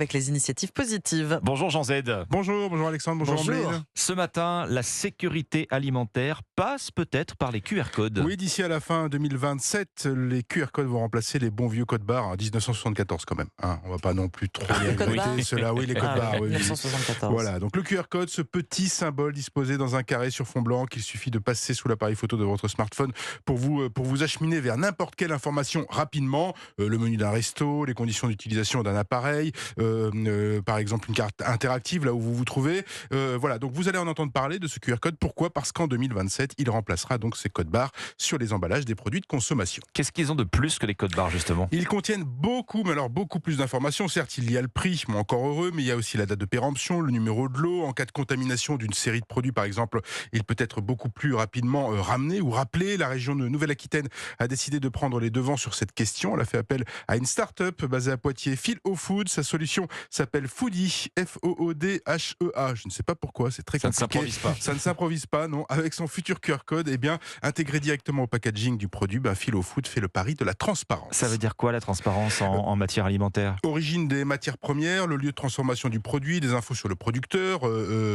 avec les initiatives positives. Bonjour Jean Z. Bonjour Alexandre, bonjour Ambline. Ce matin, la sécurité alimentaire passe peut-être par les QR codes. Oui, d'ici à la fin 2027, les QR codes vont remplacer les bons vieux codes barres, 1974 quand même. On va pas non plus trop les codes barres regretter, ceux-là. Oui, les codes barres. Oui, oui. 1974. Voilà, donc le QR code, ce petit symbole disposé dans un carré sur fond blanc qu'il suffit de passer sous l'appareil photo de votre smartphone pour vous acheminer vers n'importe quelle information rapidement. Le menu d'un resto, les conditions d'utilisation d'un appareil, par exemple une carte interactive là où vous vous trouvez. Voilà, donc vous allez en entendre parler de ce QR code. Pourquoi ? Parce qu'en 2027, il remplacera donc ces codes barres sur les emballages des produits de consommation. Qu'est-ce qu'ils ont de plus que les codes barres justement ? Ils contiennent beaucoup, mais alors beaucoup plus d'informations. Certes, il y a le prix, mais encore heureux, mais il y a aussi la date de péremption, le numéro de lot. En cas de contamination d'une série de produits, par exemple, il peut être beaucoup plus rapidement ramené ou rappelé. La région de Nouvelle-Aquitaine a décidé de prendre les devants sur cette question. Elle a fait appel à une start-up basée à Poitiers, Philo Food. Sa solution s'appelle Foodie, F-O-O-D-H-E-A. Je ne sais pas pourquoi, c'est très compliqué. Ça ne s'improvise pas. Ça ne s'improvise pas, non. Avec son futur QR code, intégré directement au packaging du produit, Philo Food fait le pari de la transparence. Ça veut dire quoi la transparence en matière alimentaire ? Origine des matières premières, le lieu de transformation du produit, des infos sur le producteur,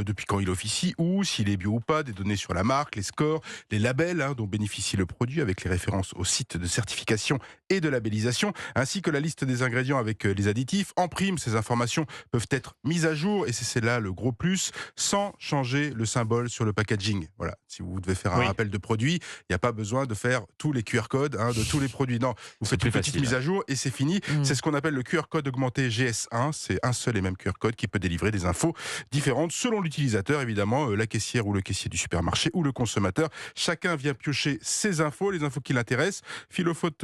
depuis quand il officie, où, s'il est bio ou pas, des données sur la marque, les scores, les labels dont bénéficie le produit avec les références au site de certification et de labellisation, ainsi que la liste des ingrédients avec les additifs. En prime, ces informations peuvent être mises à jour, et c'est là le gros plus, sans changer le symbole sur le packaging. Voilà, si vous devez faire un rappel de produit, il n'y a pas besoin de faire tous les QR codes de tous les produits. Non, vous faites une petite mise à jour et c'est fini. C'est ce qu'on appelle le QR code augmenté GS1. C'est un seul et même QR code qui peut délivrer des infos différentes selon l'utilisateur, évidemment, la caissière ou le caissier du supermarché ou le consommateur. Chacun vient piocher ses infos, les infos qui l'intéressent. Philo Food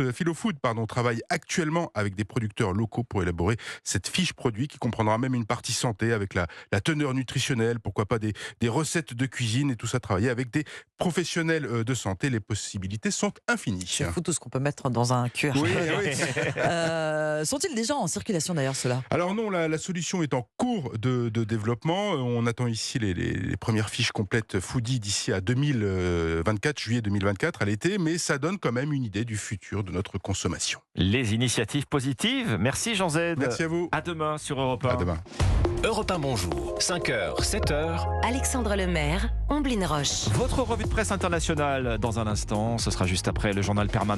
travaille actuellement avec des producteurs locaux pour élaborer cette fiche produit qui comprendra même une partie santé avec la teneur nutritionnelle, pourquoi pas des recettes de cuisine et tout ça travailler avec des professionnels de santé. Les possibilités sont infinies. C'est fou tout ce qu'on peut mettre dans un QR. Oui. Sont-ils déjà en circulation d'ailleurs ceux-là ? Alors non, la solution est en cours de développement. On attend ici les premières fiches complètes Foodie d'ici à 2024, juillet 2024 à l'été, mais ça donne quand même une idée du futur de notre consommation. Les initiatives positives. Merci Jean Z. Merci à vous. À demain sur Europe 1. À demain. Europe 1 Bonjour, 5h, 7h. Alexandre Lemaire, Ambline Roche. Votre revue de presse internationale dans un instant. Ce sera juste après le journal permanent.